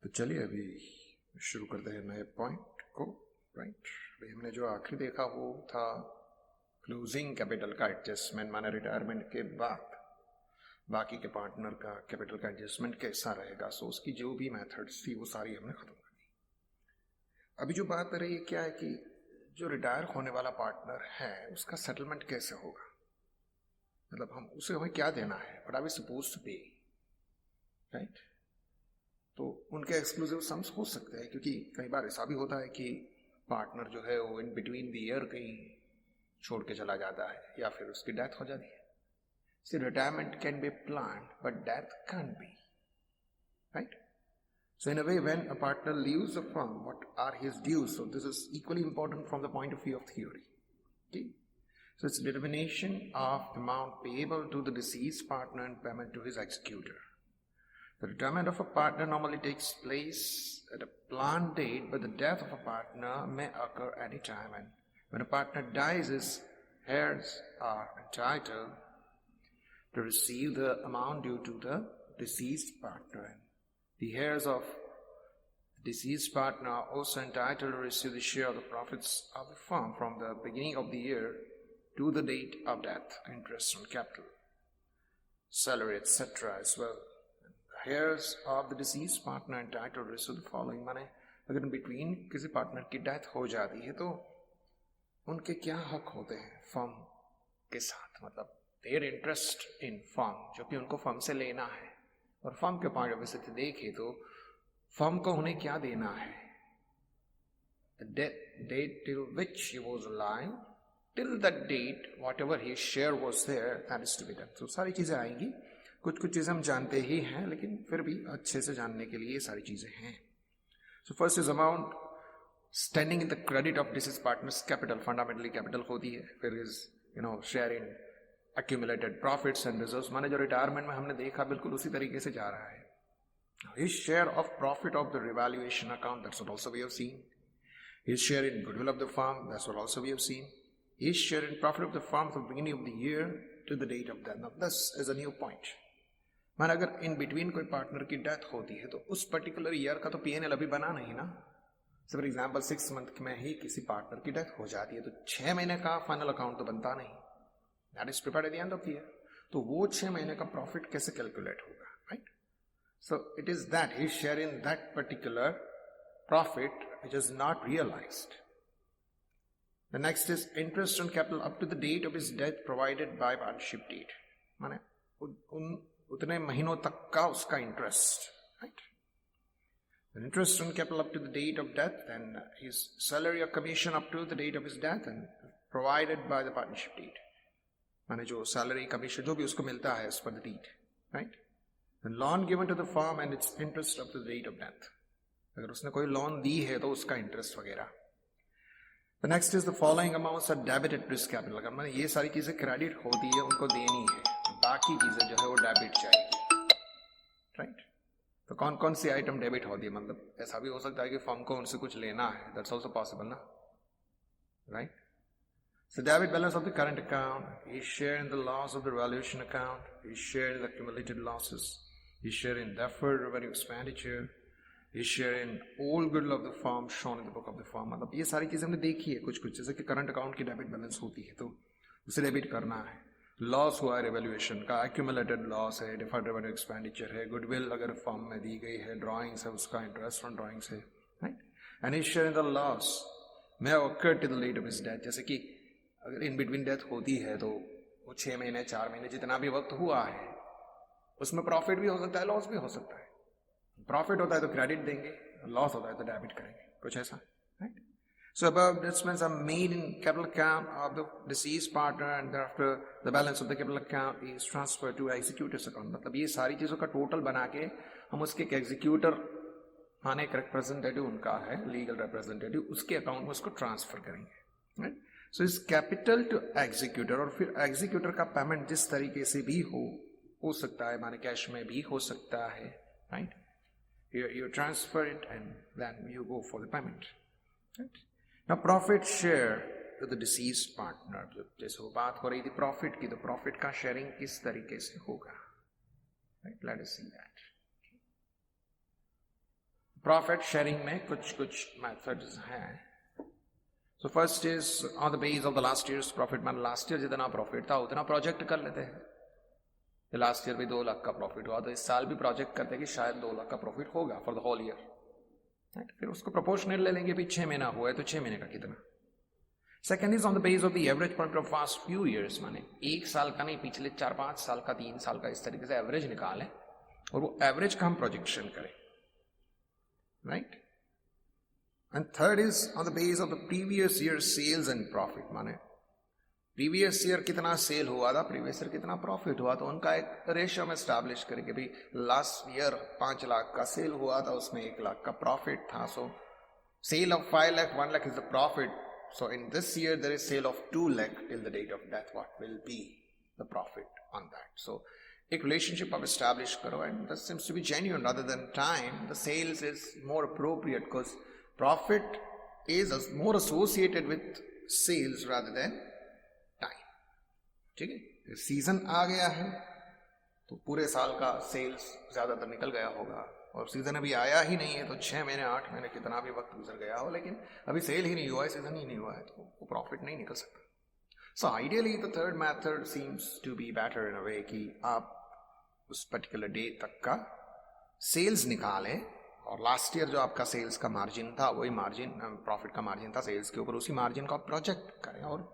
तो चलिए अभी शुरू करते हैं नए पॉइंट को। राइट, अभी हमने जो आखिरी देखा वो था क्लोजिंग कैपिटल का एडजस्टमेंट, माने रिटायरमेंट के बाद बाकी के पार्टनर का कैपिटल का एडजस्टमेंट कैसा रहेगा। सो उसकी जो भी मेथड्स थी वो सारी हमने खत्म कर दी। अभी जो बात कर रही है क्या है कि जो रिटायर होने वाला पार्टनर है उसका सेटलमेंट कैसे होगा, मतलब हमें क्या देना है, what are we supposed to pay. Right, तो उनके एक्सक्लूसिव सम्स हो सकते हैं, क्योंकि कई बार ऐसा भी होता है कि पार्टनर जो है वो इन बिटवीन द ईयर कहीं छोड़ के चला जाता है या फिर उसकी डेथ हो जाती है। See retirement can be planned but death can be, right. So in a way, when a partner leaves a firm, what are his dues? So this is equally important from the point of view of theory. Okay? So it's determination of the amount payable to the deceased partner and payment to his executor. The retirement of a partner normally takes place at a planned date, but the death of a partner may occur any time. And when a partner dies, his heirs are entitled to receive the amount due to the deceased partner. The heirs of the deceased partner are also entitled to receive the share of the profits of the firm from the beginning of the year to the date of death, interest on capital, salary, etc. as well. The heirs of the deceased partner are entitled to receive the following. माने अगर in between किसी partner की death हो जाती है तो उनके क्या हक होते हैं फर्म के साथ, मतलब देयर इंटरेस्ट इन फर्म जो कि उनको फर्म से लेना है। और फर्म के पॉइंट ऑफ व्यू से देखें तो फर्म को उन्हें क्या देना है, date till which he was alive, till that date whatever his share was there that is to be done. तो सारी चीजें आएंगी, कुछ चीजें हम जानते ही हैं लेकिन फिर भी अच्छे से जानने के लिए ये सारी चीजें हैं। So first is amount standing in the credit of disease partners capital, fundamentally capital होती है। फिर is share in accumulated profits and reserves, माने जो रिटायरमेंट में हमने देखा बिल्कुल उसी तरीके से जा रहा है। His share of profit of the revaluation account, that's what also we have seen. His share in goodwill of the firm, that's what also we have seen. His share in profit of the firm from the beginning of the year to the date of death. Now this is a new point. माने अगर in between कोई partner की death होती है तो उस particular year का तो P&L अभी बना नहीं ना। फॉर एग्जाम्पल 6 मंथ में ही किसी पार्टनर की डेथ हो जाती है तो 6 महीने का फाइनल अकाउंट तो बनता नहीं, that is prepared at the end of the year. तो वो 6 महीने का प्रॉफिट कैसे कैलकुलेट होगा, right. So it is that his share in that particular profit which is not realized. The next is interest on capital up to the date of his death provided by partnership deed, माने उतने महीनों तक का उसका interest, right. Interest on capital up to the date of death, and his salary or commission up to the date of his death and provided by the partnership deed, माने जो salary commission जो भी उसको मिलता है उस पर the deed, right. And loan given to the firm and its interest up to the date of death, अगर उसने कोई लोन दी है तो उसका इंटरेस्ट वगैरह। The next is the following amounts are debited to his capital, अगर माने ये सारी चीजें क्रेडिट होती है उनको देनी है, बाकी चीजें जो है वो डेबिट जाएगी, राइट। तो कौन कौन सी आइटम डेबिट होती है, मतलब ऐसा भी हो सकता है कि फर्म को उनसे कुछ लेना है, दैट्स ऑल्सो पॉसिबल ना, right. So debit balance of the current account, his share in the loss of the revaluation account, his share in the accumulated losses, his share in deferred revenue expenditure, his share in all goodwill of the firm shown in the book of the firm। मतलब ये सारी चीजें हमने देखी है कुछ जैसे कि करंट अकाउंट की डेबिट बैलेंस होती है तो उसे डेबिट करना है। लॉस हुआ है रिवेल्यूएशन का, एक्यूमुलेटेड लॉस है, डिफर्ड रेवेन्यू एक्सपेंडिचर है, गुडविल अगर फर्म में दी गई है, ड्रॉइंग्स है, उसका इंटरेस्ट ऑन ड्रॉइंग्स है, right. And his share in the loss may occur to the date of his death, जैसे कि अगर इन बिटवीन डेथ होती है तो वो 6 महीने 4 महीने जितना भी वक्त हुआ है उसमें प्रॉफिट भी हो सकता है, लॉस भी हो सकता है। प्रॉफिट होता है तो क्रेडिट देंगे, लॉस होता है तो डेबिट करेंगे, कुछ ऐसा, right. So above adjustments are made in capital account of the deceased partner and thereafter the balance of the capital account is transferred to executor's account। मतलब ये सारी चीजों का टोटल बना के हम उसके एक एग्जीक्यूटर माने एक रिप्रेजेंटेटिव उनका है, लीगल रिप्रेजेंटेटिव, उसके अकाउंट में उसको ट्रांसफर करेंगे, राइट। सो इस कैपिटल टू एग्जीक्यूटर, और फिर एग्जीक्यूटर का पेमेंट जिस तरीके से भी हो सकता है, माने कैश में भी हो सकता है, right. You transfer it and then you go for the payment, right? Now profit share to the deceased partner, जैसे वो बात हो रही थी प्रॉफिट की, तो प्रॉफिट का शेयरिंग किस तरीके से होगा, right? Let us see that. Profit sharing में कुछ कुछ मेथड्स हैं. So first is on the base of the last years profit. मान लास्ट ईयर जितना प्रॉफिट था उतना प्रोजेक्ट कर लेते हैं. लास्ट ईयर भी 2 लाख का प्रॉफिट हुआ तो इस साल भी प्रोजेक्ट करते हैं कि शायद 2 लाख का प्रॉफिट होगा फॉर द होल ईयर. फिर उसको प्रोपोर्शनल ले लेंगे भी 6 महीना हुआ है तो 6 महीने का कितना. Second is on the base of the average point of fast few years. माने 1 साल का नहीं, पिछले 4-5 साल का, 3 साल का, इस तरीके से एवरेज निकालें और वो एवरेज का हम प्रोजेक्शन करें. Right. And third is on the base of the previous year sales and profit. माने प्रीवियस ईयर कितना सेल हुआ था, प्रीवियस ईयर कितना प्रॉफिट हुआ, तो उनका एक रेशियो में एस्टैब्लिश करेंगे भाई लास्ट ईयर 5 लाख का सेल हुआ था, उसमें 1 लाख का प्रॉफिट था. So sale of 5 lakh, 1 lakh is the profit. So in this year there is sale of 2 lakh till the date of death. What will be the profit on that. So एक relationship आप establish करो and that seems to be genuine rather than time. The sales is more appropriate because profit is more associated with sales rather than. ठीक है. Season आ गया है तो पूरे साल का सेल्स ज्यादातर निकल गया होगा और सीजन अभी आया ही नहीं है तो 6 महीने 8 महीने कितना भी वक्त गुजर गया हो लेकिन अभी सेल ही नहीं हुआ है, सीजन ही नहीं हुआ है तो वो प्रॉफिट नहीं निकल सकता. So ideally the third method seems to be better in a way कि आप उस पर्टिकुलर डे तक का सेल्स निकालें और लास्ट ईयर जो आपका सेल्स का मार्जिन था वही मार्जिन प्रॉफिट का मार्जिन था सेल्स के ऊपर, उसी मार्जिन को आप प्रोजेक्ट करें और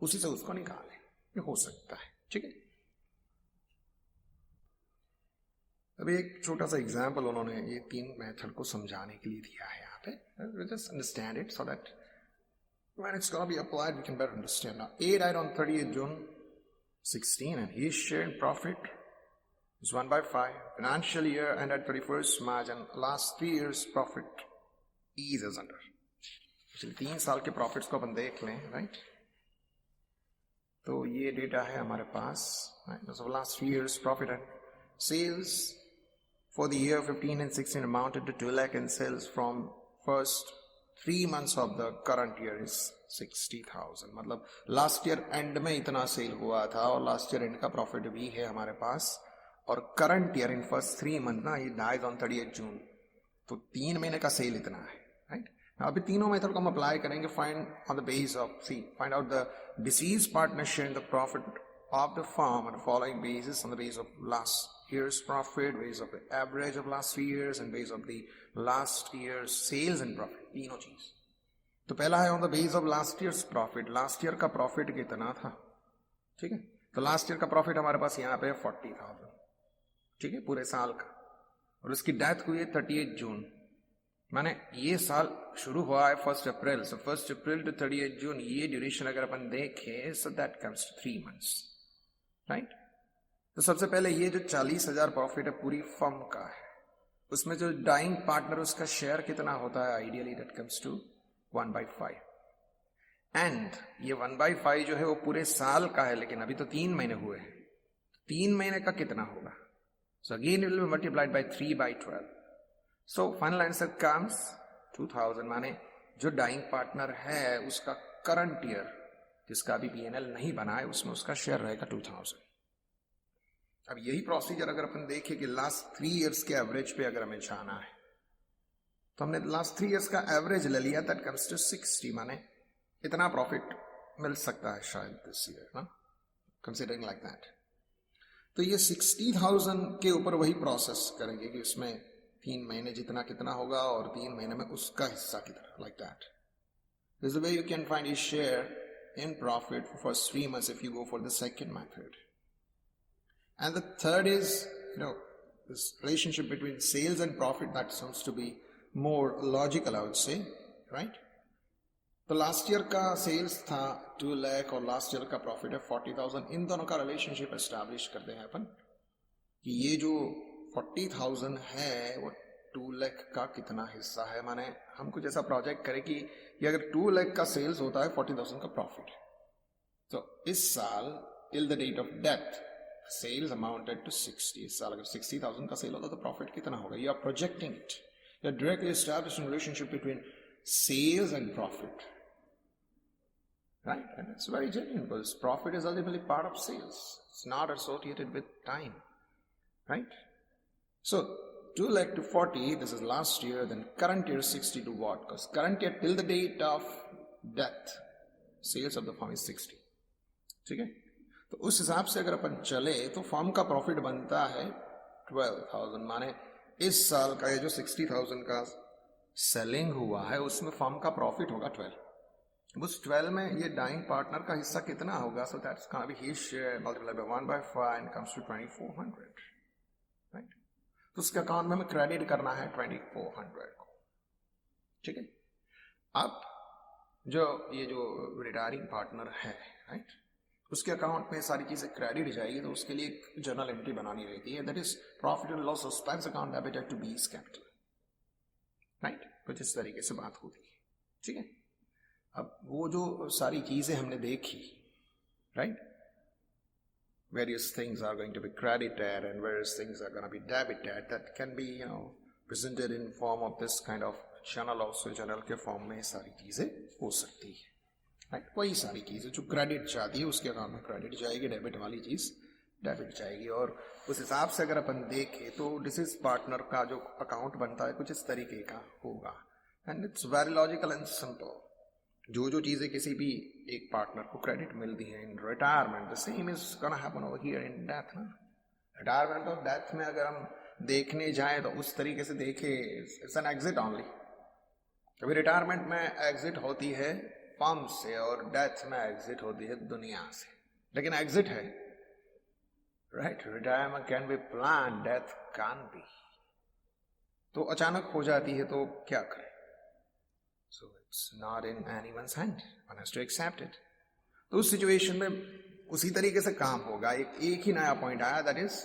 उसी से उसको निकालें. ये हो सकता है. ठीक है. अभी एक छोटा सा एग्जाम्पल उन्होंने ये 3 मेथड को समझाने के लिए दिया है यहाँ पे. Just understand it so that when it's going to be applied we can better understand. Now A died on 30th June 16 and his share in profit is 1/5. Financial year ended 31st March and last 3 years profit is as under. पिछले 3 साल के profits को अपन देख लें. Right. तो ये data है हमारे पास. Last 3 years profit and sales for the year 15 and 16 amounted to 2 lakh and sales from first 3 months of the current year is 60,000. मतलब लास्ट ईयर एंड में इतना सेल हुआ था और लास्ट ईयर एंड का प्रॉफिट भी है हमारे पास और current year in first 3 months ना, ये डाइज ऑन 30th June तो 3 महीने का सेल इतना है. राइट. अभी तीनों मेथड को हम अप्लाई करेंगे. Find on the base of find out the deceased partner share the profit of the firm on the following basis. On the base of last years profit, base of the average of last 3 years and base of the last years sales and profit. तीनों चीज. तो पहला है on the base of last years profit. Last year का profit कितना था. ठीक है. तो लास्ट ईयर का प्रॉफिट हमारे पास यहाँ पे 40,000. ठीक है, पूरे साल का. और उसकी डेथ हुई है 30th June. माने ये साल शुरू हुआ है 1 April. So 1 April to 30th June ये ड्यूरेशन अगर अपन देखें so that comes to 3 months. Right. तो सबसे पहले ये जो 40,000 प्रॉफिट है पूरी फर्म का है, उसमें जो डाइंग पार्टनर उसका शेयर कितना होता है. Ideally that comes to 1/5. एंड ये 1/5 जो है वो पूरे साल का है लेकिन अभी तो 3 महीने हुए हैं. 3 महीने का कितना होगा. So again it will be multiplied by 3/12. So final answer comes 2000. माने जो डाइंग पार्टनर है उसका करंट ईयर जिसका अभी पीएनएल नहीं बना है उसमें उसका शेयर रहेगा 2000. अब यही प्रोसीजर अगर अपन देखें कि लास्ट 3 years के एवरेज पे अगर हमें जाना है तो हमने लास्ट 3 years का एवरेज ले लिया. That comes to 60. माने इतना प्रॉफिट मिल सकता है शायद दिस ईयर ना, कंसिडरिंग लाइक दैट. तो ये 60,000 के ऊपर वही प्रोसेस करेंगे कि उसमें 3 महीने जितना कितना होगा और 3 महीने में उसका हिस्सा कितना. Like that. This is the way you can find your share in profit for first 3 months if you go for the second method. And the third is, this relationship between sales and profit that seems to be more logical, I would say, right? तो last year का sales था 2 लाख और last year का profit है 40,000. इन दोनों का relationship establish करते हैं अपन कि ये जो 40,000 है वो 2 लाख का कितना हिस्सा है. माने हम कुछ ऐसा प्रोजेक्ट करें कि ये अगर 2 लाख का सेल्स होता है 40,000 का प्रॉफिट है तो इस साल till the date of death sales amounted to 60. इस साल अगर 60,000 का सेल होता तो प्रॉफिट कितना होगा. You are projecting it. You are directly establishing relationship between sales and profit, right? And it's very genuine because profit is ultimately part of sales. It's not associated with time, right? So 2 lakh to 40, this is last year, then current year 60 to what? Because current year till the date of death, sales of the firm is 60. ठीक है, तो उस हिसाब से अगर अपन चले तो firm का प्रॉफिट बनता है 12,000, माने इस साल का ये जो 60,000 का सेलिंग हुआ है उसमें फर्म का प्रॉफिट होगा 12. उस 12 में ये डाइंग पार्टनर का हिस्सा कितना होगा? So that's gonna be his share multiplied by 1/5 and comes to 2400, right? तो उसके अकाउंट में हमें क्रेडिट करना है 2400 को. ठीक है, अब जो ये जो रिटायरिंग पार्टनर है, राइट, उसके अकाउंट में सारी चीजें क्रेडिट जाएगी तो उसके लिए एक जर्नल एंट्री बनानी रहती है, that is profit and loss expense account debited to his capital, right? कुछ इस तरीके से बात होती है. ठीक है, अब वो जो सारी चीजें हमने देखी, right, various things are going to be credited and various things are going to be debited, that can be presented in form of this kind of journal also. journal के फॉर्म में सारी चीजें हो सकती है, राइट? वही सारी चीजें जो क्रेडिट जाती है उसके अकाउंट में क्रेडिट जाएगी, डेबिट वाली चीज डेबिट जाएगी. और उस हिसाब से अगर अपन देखें तो डिसीज पार्टनर का जो अकाउंट बनता है कुछ इस तरीके का होगा. And it's very logical and simple. जो जो चीजें किसी भी एक पार्टनर को क्रेडिट मिलती है in retirement, the same is gonna happen over here in death ना. रिटायरमेंट और डेथ में अगर हम देखने जाएं तो उस तरीके से देखें, इट्स एन एग्जिट ओनली. अभी रिटायरमेंट में एग्जिट होती है फर्म से और डेथ में एग्जिट होती है दुनिया से, लेकिन एग्जिट है, right? Retirement can B plan, death can B. तो अचानक हो जाती है तो क्या करें? So it's not in anyone's hand. One has to accept it. तो उस सिचुएशन में उसी तरीके से काम होगा. एक ही नया पॉइंट आया, that is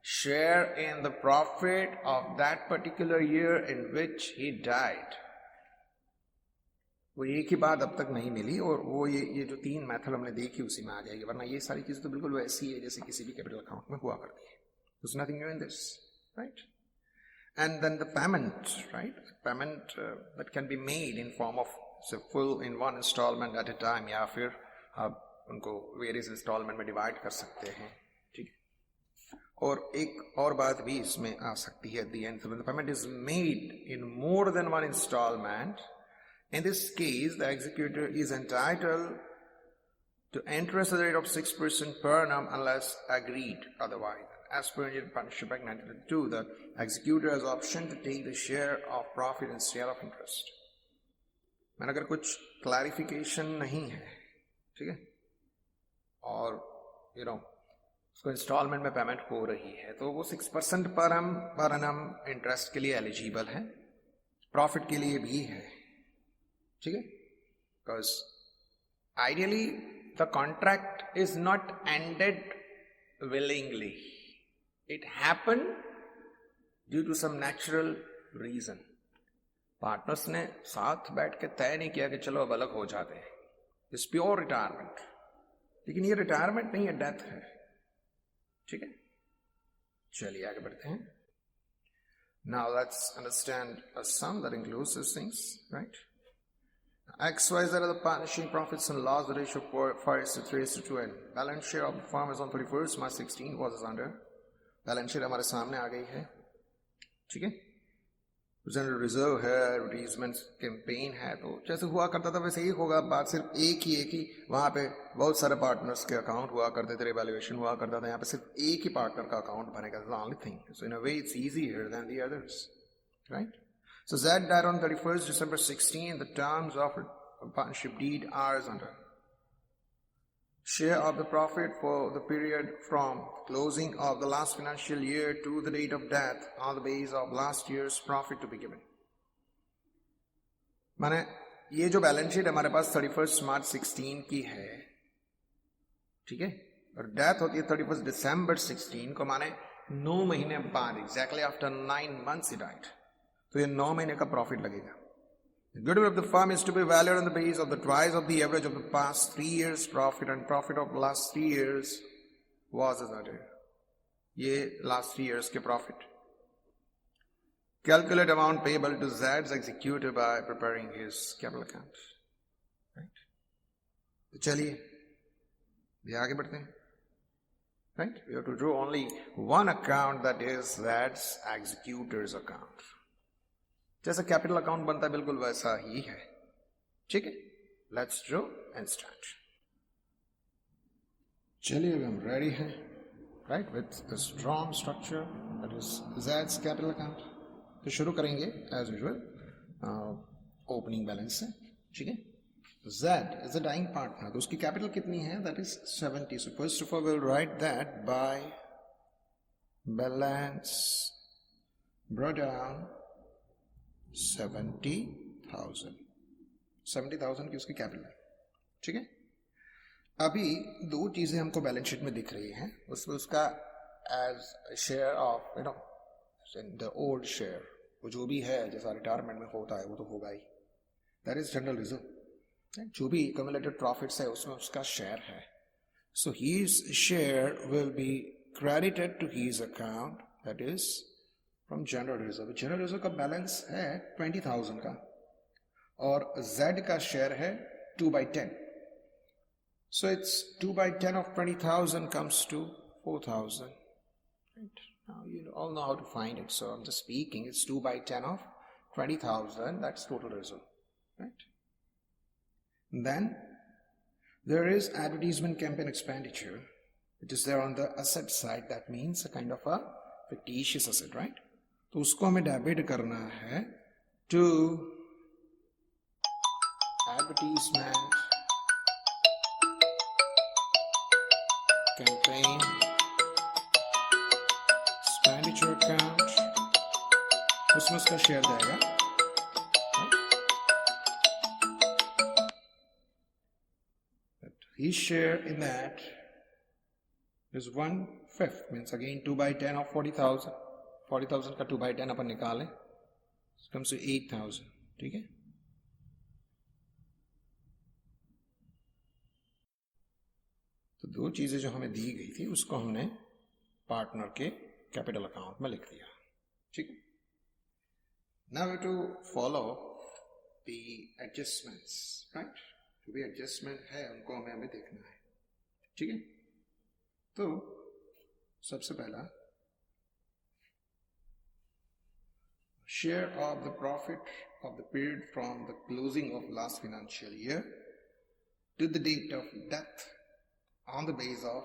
share in the profit of that particular year in which he died. वो एक ही बात अब तक नहीं मिली और वो ये जो तीन मेथड हमने देखी उसी में आ जाएगी, वरना ये सारी चीजें तो बिल्कुल वैसी है जैसे किसी भी कैपिटल अकाउंट में हुआ करती है. There's nothing new in this, right? And then the payment, right? Payment that can be made in form of say full in one installment at a time, या फिर आप उनको various installment में divide कर सकते हैं. ठीक है, और एक और बात भी इसमें आ सकती है at the end. So when the payment is made in more than one installment, in this case the executor is entitled to interest at the rate of 6% per annum unless agreed otherwise. As per Indian Partnership Act 1932, the executor has option to take the share of profit instead of interest. मैंने अगर कुछ clarification नहीं है, ठीक है, और उसको instalment में पेमेंट हो रही है तो वो 6% पर annum इंटरेस्ट के लिए एलिजिबल है, प्रॉफिट के लिए भी है. ठीक है, because ideally the contract is not ended willingly. It happened due to some natural reason. Partners ने साथ बैठ के तय नहीं किया कि चलो अब अलग हो जाते हैं. इट्स प्योर रिटायरमेंट, लेकिन ये रिटायरमेंट नहीं है, डेथ है. ठीक है, चलिए आगे बढ़ते हैं. Now let's understand a sum that includes these things, right? XYZ are the partnership profits and loss. The ratio 4:3:2 and balance share of the firm is on 31st March 16 was as under. Balance sheet हमारे सामने आ गई है. ठीक है, reserve है, advertisement campaign है, तो जैसे हुआ करता था वैसे ही होगा. बात सिर्फ एक ही वहां पे बहुत सारे पार्टनर्स के अकाउंट हुआ करते थे, रिवैल्यूएशन हुआ करता था. यहाँ पे सिर्फ एक ही पार्टनर का अकाउंट बनेगा, the only thing. So in a way it's easier than the others, right? So Z died on 31st December 16. The terms of a partnership deed are as under. Share of the profit for the period from closing of the last financial year to the date of death on the base of last year's profit to be given. माने ये जो balance sheet हमारे पास 31st मार्च 16 की है, ठीक है, और death होती है 31st दिसंबर 16 को, माने 9 महीने बाद, exactly after 9 months he died. तो ये 9 महीने का प्रॉफिट लगेगा. The goodwill of the firm is to be valued on the basis of the twice of the average of the past 3 years profit, and profit of last 3 years was as under. ये last 3 years के profit. Calculate amount payable to Z's executor by preparing his capital account. Right? तो चलिए आगे बढ़ते हैं. right? We have to draw only one account, that is that's executor's account. जैसा capital account बनता है बिल्कुल वैसा ही है, ठीक है? Let's draw and start. चलिए अब हम रेडी हैं, right, with this drawn structure that is ज़ेड्स कैपिटल अकाउंट. तो शुरू करेंगे एज यूजुअल ओपनिंग बैलेंस से, ठीक है? Z is a dying partner, तो उसकी कैपिटल कितनी है? That is 70. So first of all will write that by balance brought down 70,000. 70,000 की उसकी कैपिटल है, ठीक है? अभी दो चीजें हमको बैलेंस शीट में दिख रही हैं. उसमें उसका as share of you know the old share, वो जो भी है जैसा रिटायरमेंट में होता है वो तो होगा ही. That is general reserve. जो भी कम्युलेटेड प्रॉफिट्स है उसमें उसका शेयर है. So his share will be credited to his account, that is from general reserve. General reserve का बैलेंस है 20,000 का और Z का शेयर है 2/10. So it's 2/10 of 20,000 comes to 4,000. Right? Now you all know how to find it. So I'm just speaking. It's 2/10 of 20,000. That's total reserve. Right? Then there is advertisement campaign expenditure. It is there on the asset side. That means a kind of a fictitious asset, right? तो उसको हमें debit करना है to advertisement campaign expenditure account. उसमें उसका share जाएगा. His share in that is 1/5, means again 2/10 of 40,000. 40,000 का 2/10 अपन निकालें, it comes to 8,000. ठीक है? तो दो चीजें जो हमें दी गई थी उसको हमने पार्टनर के कैपिटल अकाउंट में लिख दिया, ठीक है? Now we to follow the adjustments, right? जो भी एडजस्टमेंट है उनको हमें देखना है, ठीक है? तो सबसे पहला share of the profit of the period from the closing of last financial year to the date of death on the base of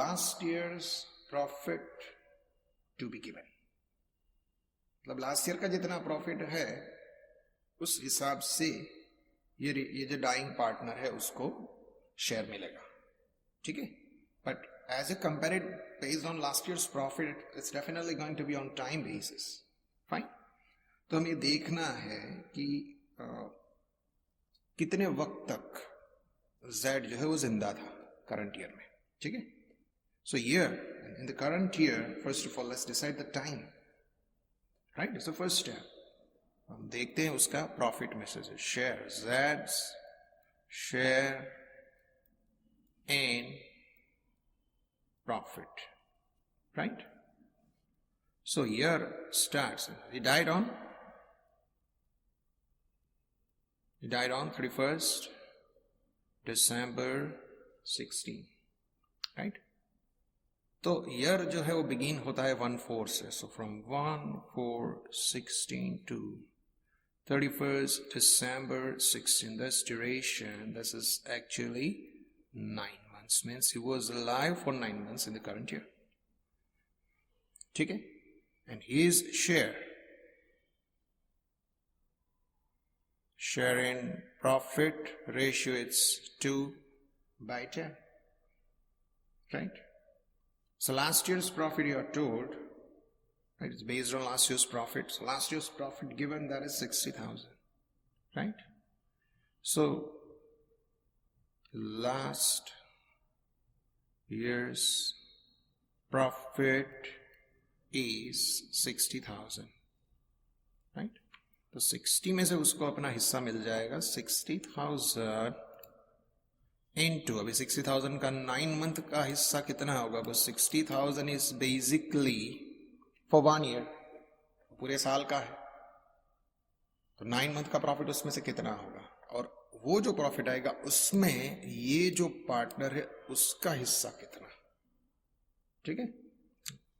last year's profit to be given. मतलब लास्ट ईयर का जितना profit है उस हिसाब से ये जो dying partner है उसको शेयर मिलेगा, ठीक है? But as a compared based on last years profit, it's definitely going to be on time basis. Fine. तो हमें ये देखना है कि कितने वक्त तक Z जो है वो जिंदा था करंट ईयर में, ठीक है? So year in the current year, first of all let's decide the time, right? It's the first step. हम देखते हैं उसका प्रॉफिट में से share, Z's share in profit, right? So year starts. He died on 31st December 16, right? तो year जो है वो बिगिन होता है 1/4 से. So from 1/4/16 to 31st December 16. This duration, this is actually 9 months. Means he was alive for 9 months in the current year. ठीक है? And his share in profit ratio, it's 2/10, right? So last year's profit, you are told, right? It's based on last year's profit. So last year's profit given, that is 60,000, right? So last year's profit is 60,000, right? तो 60 में से उसको अपना हिस्सा मिल जाएगा 60,000 into, अभी 60,000 का 9 month का हिस्सा कितना होगा? वो 60,000 इज बेसिकली फॉर 1 ईयर, पूरे साल का है. तो 9 मंथ का प्रॉफिट उसमें से कितना होगा? और वो जो प्रॉफिट आएगा उसमें ये जो पार्टनर है उसका हिस्सा कितना, ठीक है,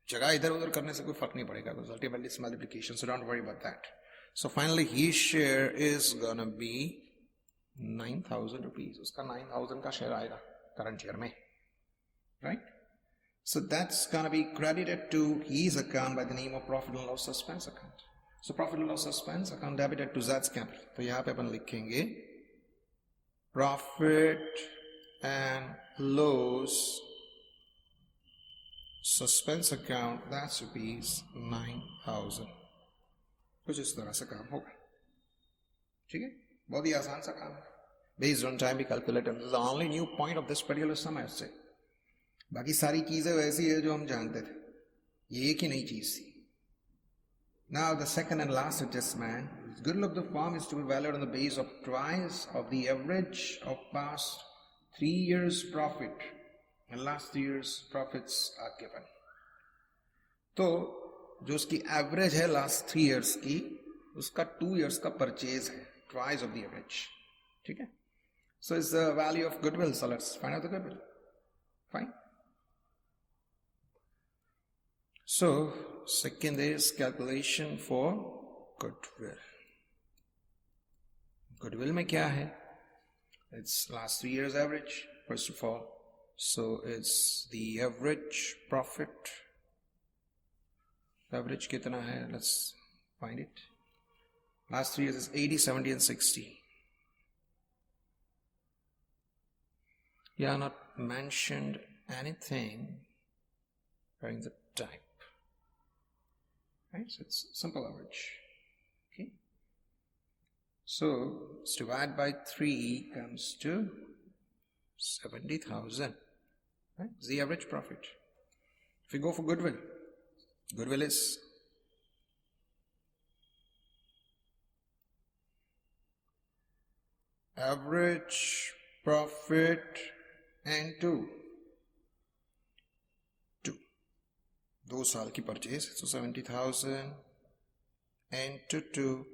जगह इधर उधर करने से कोई फर्क नहीं पड़ेगा, because ultimately it's multiplication, so don't worry about that. So finally his share is gonna be 9,000 rupees. उसका 9,000 का शेयर आएगा करंट ईयर में, right? So that's gonna be credited to his account by the name of profit and loss suspense account. So profit and loss suspense account debited to Z's capital. तो यहाँ पे अपन लिखेंगे profit and loss suspense account, that's rupees 9,000. कुछ इस तरह से काम होगा, ठीक है, बहुत ही आसान सा काम है. Based on time we calculate, and this is the only new point of this particular sum, I say. बाकी सारी चीजें वैसी है जो हम जानते थे, ये एक ही नई चीज थी. Now the second and last adjustment, goodwill of the firm is to be valued on the basis of twice of the average of past 3 years profit, and last year's profits are given. तो जो उसकी average है last 3 years की, उसका 2 years का purchase है, twice of the average, ठीक है. So it's the value of goodwill. So let's find out the goodwill. Fine. So second is calculation for goodwill. Goodwill में क्या है? It's last 3 years average first of all. So it's the average profit. Average कितना है? Let's find it. Last 3 years is 80, 70 and 60. Yeah, not mentioned anything during the type. Right? So it's simple average. Okay. So let's divide by 3 comes to 70,000. Right? It's the average profit. If we go for goodwill, goodwill is average profit and 2 2 साल की purchase. So 70,000 and 2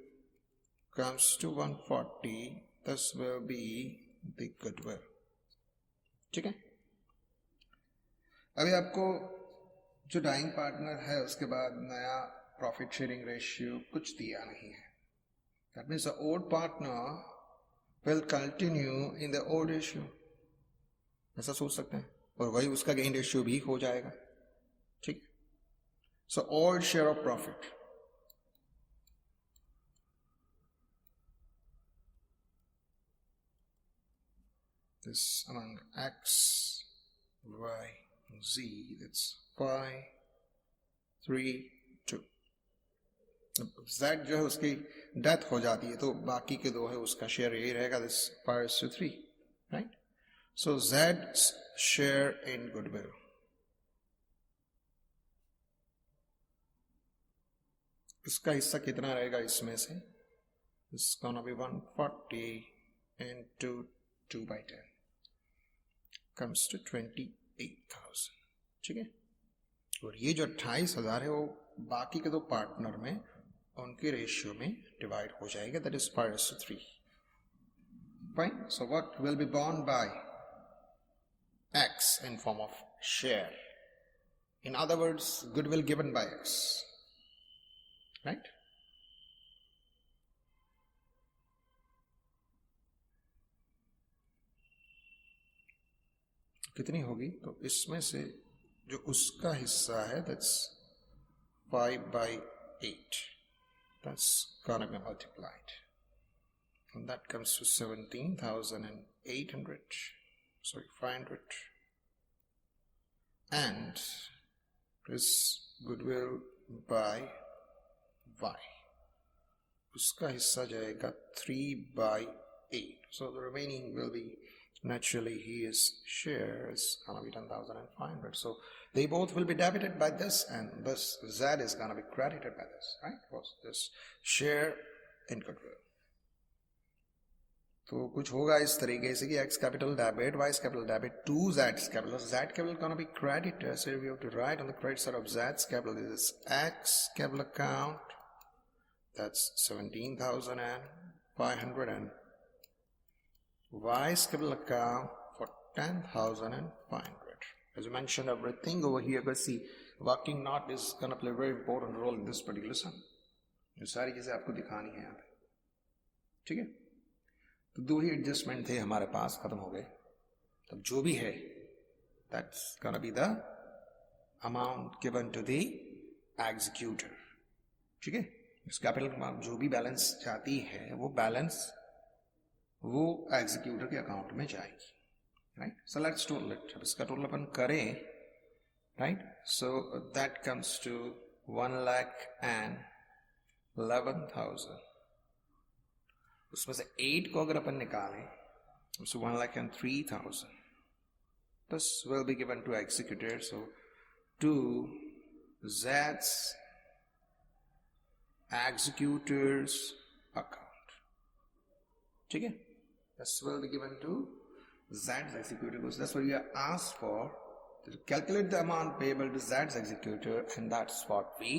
comes to 140. This will be the goodwill. ठीक है. अभी आपको जो dying partner है उसके बाद नया प्रॉफिट शेयरिंग रेशियो कुछ दिया नहीं है. That means the old partner will continue in the old ratio. ऐसा सोच सकते हैं, और वही उसका गेन रेशियो भी हो जाएगा, ठीक. So old share of profit, this among X, Y, Z, that's 5, 3, 2. Z जो है उसकी डेथ हो जाती है, तो बाकी के दो है उसका शेयर यही रहेगा, this 5:3, right? So Z's share in goodwill, इसका हिस्सा कितना रहेगा इसमें से? It's gonna be 140 into 2/10 comes to 28,000, ठीक है. और ये जो 28,000 है वो बाकी के दो पार्टनर में उनके रेशियो में डिवाइड हो जाएगा, that is 5:3. Fine. So what will be borne by X in form of share? In other words, goodwill given by X, right? कितनी होगी? तो इसमें से जो उसका हिस्सा है, that's 5/8. That's gonna be multiplied, and that comes to 17,800. Sorry, 500. And this goodwill by Y, उसका हिस्सा जाएगा 3/8. So the remaining will be naturally his share is gonna be 10,500. So they both will be debited by this, and this Z is gonna be credited by this, right? Was this share in goodwill. तो कुछ होगा इस तरीके से कि X capital debit, Y capital debit to Z's capital. Z capital is gonna be credited, so we have to write on the credit side of Z's capital this is X capital account, that's 17,500, and Y's capital account for 10,500. As I mentioned everything over here, but see, working knot is gonna play a very important role in this particular sum. ये सारी चीजें आपको दिखानी है यहाँ पे, ठीक है। तो दो ही एडजस्टमेंट थे हमारे पास, खत्म हो गए। तब जो भी है that's gonna be the amount given to the executor, ठीक है। इस कैपिटल जो भी बैलेंस जाती है वो बैलेंस वो एग्जीक्यूटर के अकाउंट में जाएगी, right. So let's total it. अब इसका टोटल अपन करें, right. So that comes to 1,11,000। उसमें से 8 को अगर अपन निकालें, so 1,03,000 this will be given to executor, so to Z's executor's account, ठीक है। this will be given to Z's executor, because that's what we are asked for, to calculate the amount payable to Z's executor, and that's what we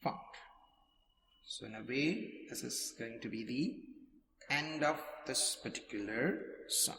found. So in a way, this is going to be the end of this particular sum.